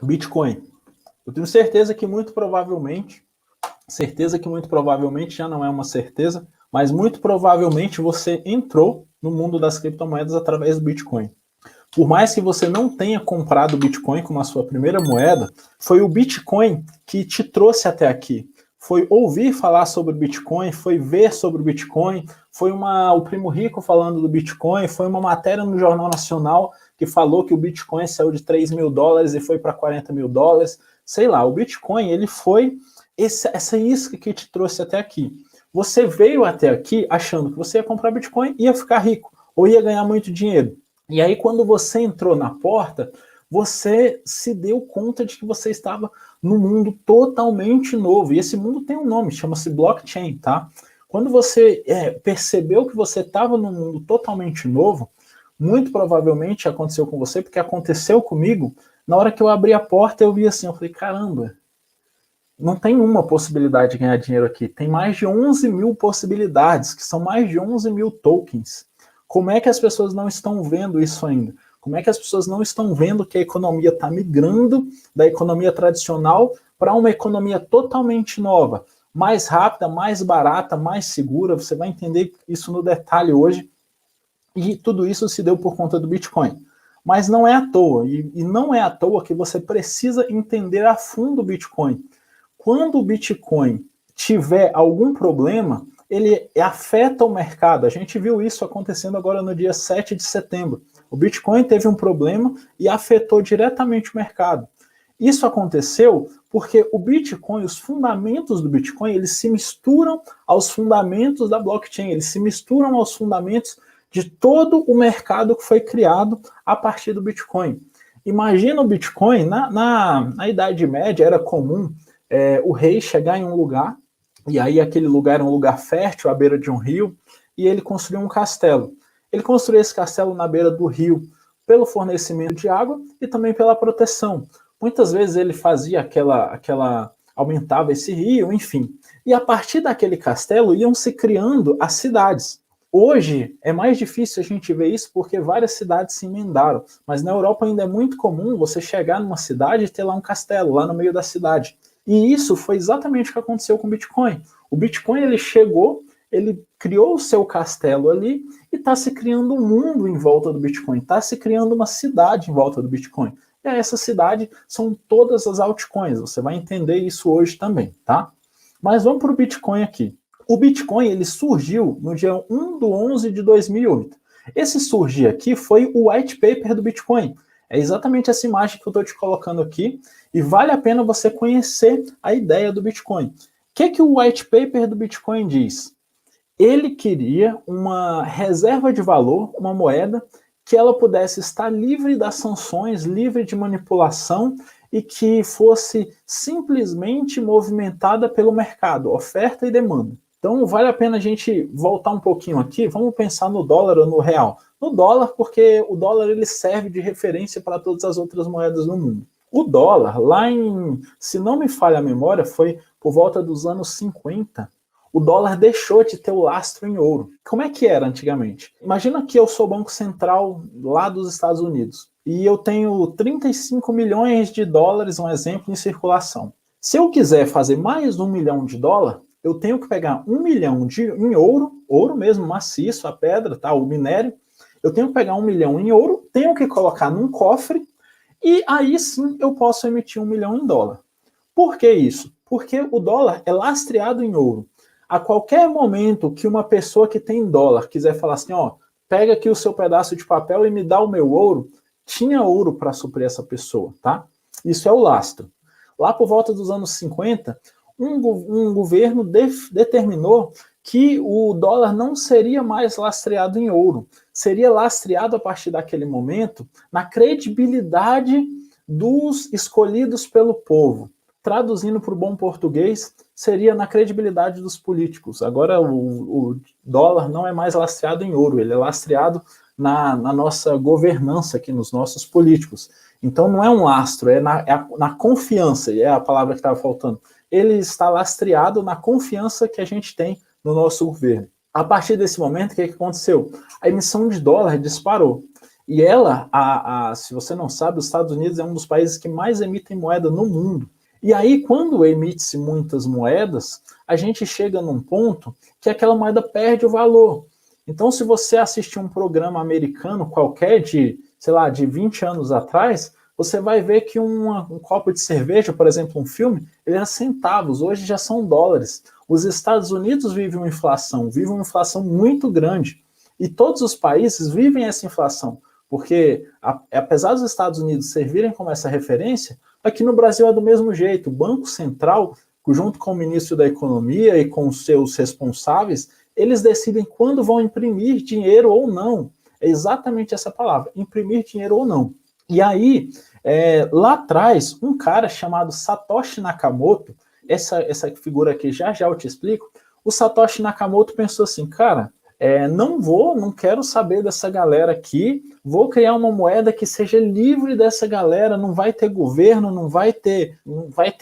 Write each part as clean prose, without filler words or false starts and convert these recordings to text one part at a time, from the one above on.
Bitcoin. Eu tenho certeza que muito provavelmente já não é uma certeza, mas muito provavelmente você entrou no mundo das criptomoedas através do Bitcoin. Por mais que você não tenha comprado o Bitcoin como a sua primeira moeda, foi o Bitcoin que te trouxe até aqui. Foi ouvir falar sobre o Bitcoin, foi ver sobre o Bitcoin, foi o Primo Rico falando do Bitcoin, foi uma matéria no Jornal Nacional que falou que o Bitcoin saiu de 3 mil dólares e foi para 40 mil dólares. Sei lá, o Bitcoin ele foi essa isca que te trouxe até aqui. Você veio até aqui achando que você ia comprar Bitcoin e ia ficar rico, ou ia ganhar muito dinheiro. E aí, quando você entrou na porta, você se deu conta de que você estava num mundo totalmente novo. E esse mundo tem um nome, chama-se blockchain, tá? Quando você percebeu que você estava num mundo totalmente novo, muito provavelmente aconteceu com você, porque aconteceu comigo, na hora que eu abri a porta, eu vi assim, eu falei, caramba, não tem uma possibilidade de ganhar dinheiro aqui, tem mais de 11 mil possibilidades, que são mais de 11 mil tokens. Como é que as pessoas não estão vendo isso ainda? Como é que as pessoas não estão vendo que a economia está migrando da economia tradicional para uma economia totalmente nova, mais rápida, mais barata, mais segura? Você vai entender isso no detalhe hoje. E tudo isso se deu por conta do Bitcoin. Mas não é à toa, e não é à toa que você precisa entender a fundo o Bitcoin. Quando o Bitcoin tiver algum problema, ele afeta o mercado. A gente viu isso acontecendo agora no dia 7 de setembro. O Bitcoin teve um problema e afetou diretamente o mercado. Isso aconteceu porque o Bitcoin, os fundamentos do Bitcoin, eles se misturam aos fundamentos da blockchain, eles se misturam aos fundamentos de todo o mercado que foi criado a partir do Bitcoin. Imagina o Bitcoin, na Idade Média era comum o rei chegar em um lugar, e aí aquele lugar era um lugar fértil, à beira de um rio, e ele construiu um castelo. Ele construiu esse castelo na beira do rio pelo fornecimento de água e também pela proteção. Muitas vezes ele fazia aumentava esse rio, enfim. E a partir daquele castelo iam se criando as cidades. Hoje é mais difícil a gente ver isso porque várias cidades se emendaram, mas na Europa ainda é muito comum você chegar numa cidade e ter lá um castelo, lá no meio da cidade. E isso foi exatamente o que aconteceu com o Bitcoin. O Bitcoin ele chegou, ele criou o seu castelo ali e está se criando um mundo em volta do Bitcoin, está se criando uma cidade em volta do Bitcoin. E essa cidade são todas as altcoins, você vai entender isso hoje também, tá? Mas vamos para o Bitcoin aqui. O Bitcoin ele surgiu no dia 1/11 de 2008. Esse surgir aqui foi o white paper do Bitcoin. É exatamente essa imagem que eu estou te colocando aqui e vale a pena você conhecer a ideia do Bitcoin. O que o white paper do Bitcoin diz? Ele queria uma reserva de valor, uma moeda, que ela pudesse estar livre das sanções, livre de manipulação e que fosse simplesmente movimentada pelo mercado, oferta e demanda. Então vale a pena a gente voltar um pouquinho aqui, vamos pensar no dólar ou no real. No dólar, porque o dólar ele serve de referência para todas as outras moedas do mundo. O dólar, se não me falha a memória, foi por volta dos anos 50, o dólar deixou de ter o lastro em ouro. Como é que era antigamente? Imagina que eu sou o Banco Central lá dos Estados Unidos e eu tenho 35 milhões de dólares, um exemplo, em circulação. Se eu quiser fazer mais 1 milhão de dólar, eu tenho que pegar 1 milhão em ouro mesmo, maciço, a pedra, tá, o minério. Eu tenho que pegar 1 milhão em ouro, tenho que colocar num cofre e aí sim eu posso emitir 1 milhão em dólar. Por que isso? Porque o dólar é lastreado em ouro. A qualquer momento que uma pessoa que tem dólar quiser falar assim, ó, pega aqui o seu pedaço de papel e me dá o meu ouro, tinha ouro para suprir essa pessoa, tá? Isso é o lastro. Lá por volta dos anos 50, um governo determinou que o dólar não seria mais lastreado em ouro, seria lastreado a partir daquele momento na credibilidade dos escolhidos pelo povo. Traduzindo para o bom português, seria na credibilidade dos políticos. Agora o dólar não é mais lastreado em ouro, ele é lastreado na nossa governança aqui, nos nossos políticos. Então não é um lastro, é na confiança, e é a palavra que estava faltando. Ele está lastreado na confiança que a gente tem no nosso governo. A partir desse momento, o que aconteceu? A emissão de dólar disparou. E ela, se você não sabe, os Estados Unidos é um dos países que mais emitem moeda no mundo. E aí, quando emite-se muitas moedas, a gente chega num ponto que aquela moeda perde o valor. Então, se você assistir um programa americano qualquer de, sei lá, de 20 anos atrás, você vai ver que um copo de cerveja, por exemplo, um filme, ele era centavos, hoje já são dólares. Os Estados Unidos vivem uma inflação muito grande. E todos os países vivem essa inflação, porque apesar dos Estados Unidos servirem como essa referência, aqui no Brasil é do mesmo jeito. O Banco Central, junto com o ministro da Economia e com os seus responsáveis, eles decidem quando vão imprimir dinheiro ou não. É exatamente essa palavra, imprimir dinheiro ou não. E aí, lá atrás, um cara chamado Satoshi Nakamoto, essa figura aqui já eu te explico, o Satoshi Nakamoto pensou assim, cara, não quero saber dessa galera aqui, vou criar uma moeda que seja livre dessa galera, não vai ter governo, não vai ter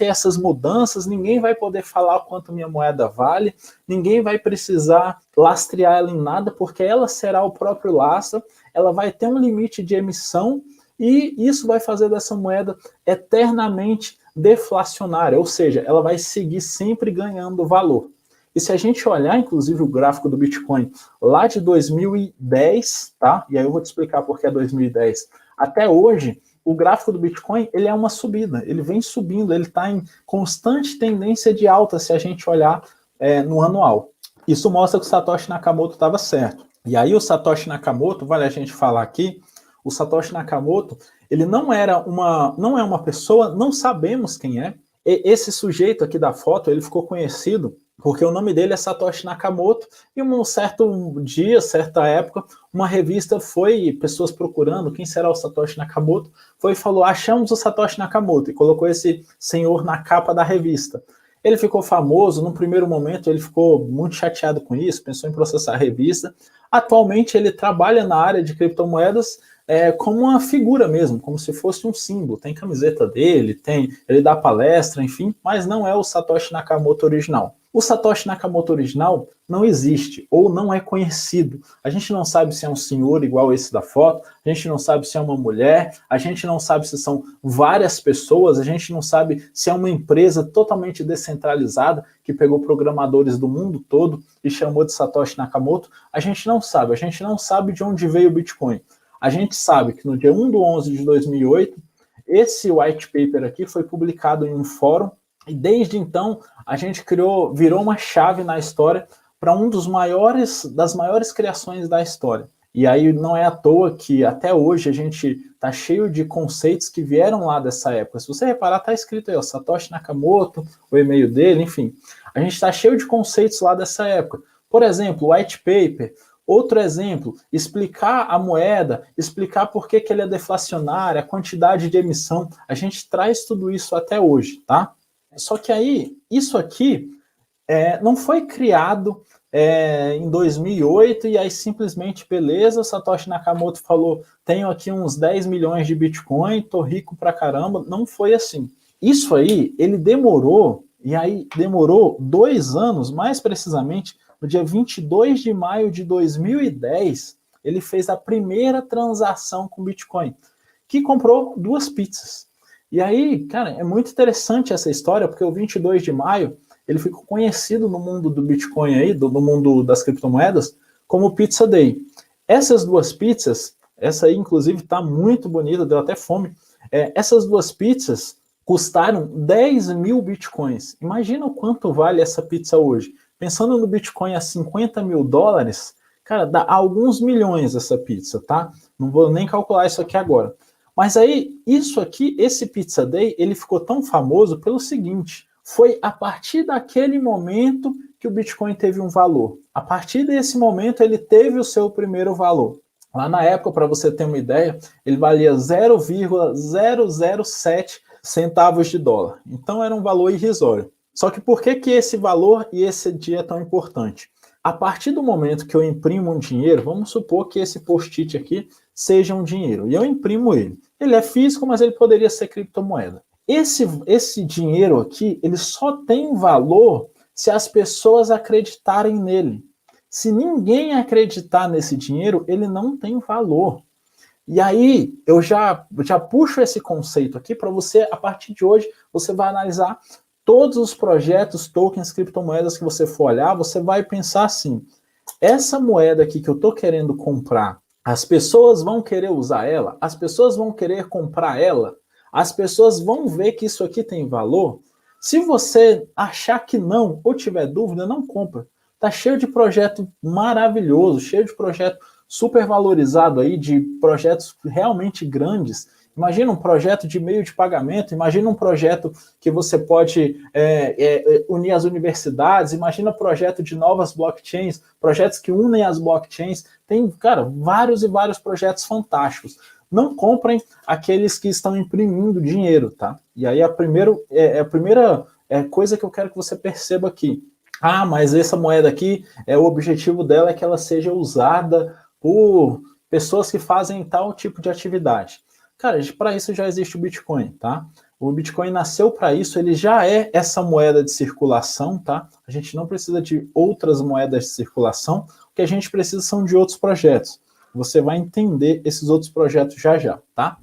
essas mudanças, ninguém vai poder falar quanto minha moeda vale, ninguém vai precisar lastrear ela em nada, porque ela será o próprio lastro, ela vai ter um limite de emissão, e isso vai fazer dessa moeda eternamente deflacionária, ou seja, ela vai seguir sempre ganhando valor. E se a gente olhar, inclusive, o gráfico do Bitcoin lá de 2010, tá? E aí eu vou te explicar por que é 2010. Até hoje, o gráfico do Bitcoin, ele é uma subida, ele vem subindo, ele está em constante tendência de alta se a gente olhar no anual. Isso mostra que o Satoshi Nakamoto estava certo. E aí o Satoshi Nakamoto, vale a gente falar aqui, o Satoshi Nakamoto, ele não é uma pessoa, não sabemos quem é. Esse sujeito aqui da foto, ele ficou conhecido porque o nome dele é Satoshi Nakamoto, e um certo dia, certa época, uma revista pessoas procurando quem será o Satoshi Nakamoto, foi e falou, achamos o Satoshi Nakamoto, e colocou esse senhor na capa da revista. Ele ficou famoso, no primeiro momento ele ficou muito chateado com isso, pensou em processar a revista. Atualmente ele trabalha na área de criptomoedas como uma figura mesmo, como se fosse um símbolo. Tem camiseta dele, ele dá palestra, enfim, mas não é o Satoshi Nakamoto original. O Satoshi Nakamoto original não existe, ou não é conhecido. A gente não sabe se é um senhor igual esse da foto, a gente não sabe se é uma mulher, a gente não sabe se são várias pessoas, a gente não sabe se é uma empresa totalmente descentralizada que pegou programadores do mundo todo e chamou de Satoshi Nakamoto. A gente não sabe de onde veio o Bitcoin. A gente sabe que no dia 1/11/2008, esse white paper aqui foi publicado em um fórum, e desde então a gente virou uma chave na história para das maiores criações da história. E aí não é à toa que até hoje a gente está cheio de conceitos que vieram lá dessa época. Se você reparar, está escrito aí, ó, Satoshi Nakamoto, o e-mail dele, enfim. A gente está cheio de conceitos lá dessa época. Por exemplo, white paper. Outro exemplo, explicar a moeda, explicar por que ele é deflacionário, a quantidade de emissão. A gente traz tudo isso até hoje, tá? Só que aí, isso aqui não foi criado em 2008 e aí simplesmente, beleza, o Satoshi Nakamoto falou, tenho aqui uns 10 milhões de Bitcoin, tô rico pra caramba. Não foi assim. Isso aí, ele demorou 2 anos, mais precisamente, no dia 22 de maio de 2010, ele fez a primeira transação com Bitcoin, que comprou 2 pizzas. E aí, cara, é muito interessante essa história, porque o 22 de maio, ele ficou conhecido no mundo do Bitcoin aí, no mundo das criptomoedas, como Pizza Day. Essas 2 pizzas, essa aí inclusive tá muito bonita, deu até fome, essas 2 pizzas custaram 10 mil Bitcoins. Imagina o quanto vale essa pizza hoje. Pensando no Bitcoin a 50 mil dólares, cara, dá alguns milhões essa pizza, tá? Não vou nem calcular isso aqui agora. Mas aí, isso aqui, esse Pizza Day, ele ficou tão famoso pelo seguinte, foi a partir daquele momento que o Bitcoin teve um valor. A partir desse momento, ele teve o seu primeiro valor. Lá na época, para você ter uma ideia, ele valia 0,007 centavos de dólar. Então, era um valor irrisório. Só que por que esse valor e esse dia é tão importante? A partir do momento que eu imprimo um dinheiro, vamos supor que esse post-it aqui seja um dinheiro, e eu imprimo ele. Ele é físico, mas ele poderia ser criptomoeda. Esse dinheiro aqui, ele só tem valor se as pessoas acreditarem nele. Se ninguém acreditar nesse dinheiro, ele não tem valor. E aí, eu já puxo esse conceito aqui para você, a partir de hoje, você vai analisar todos os projetos, tokens, criptomoedas que você for olhar, você vai pensar assim, essa moeda aqui que eu estou querendo comprar, as pessoas vão querer usar ela? As pessoas vão querer comprar ela? As pessoas vão ver que isso aqui tem valor? Se você achar que não, ou tiver dúvida, não compra. Tá cheio de projeto maravilhoso, cheio de projeto super valorizado aí, de projetos realmente grandes. Imagina um projeto de meio de pagamento, imagina um projeto que você pode unir as universidades, imagina um projeto de novas blockchains, projetos que unem as blockchains. Tem, cara, vários e vários projetos fantásticos. Não comprem aqueles que estão imprimindo dinheiro, tá? E aí a primeira coisa que eu quero que você perceba aqui. Ah, mas essa moeda aqui, o objetivo dela é que ela seja usada por pessoas que fazem tal tipo de atividade. Cara, para isso já existe o Bitcoin, tá? O Bitcoin nasceu para isso, ele já é essa moeda de circulação, tá? A gente não precisa de outras moedas de circulação, o que a gente precisa são de outros projetos. Você vai entender esses outros projetos já já, tá?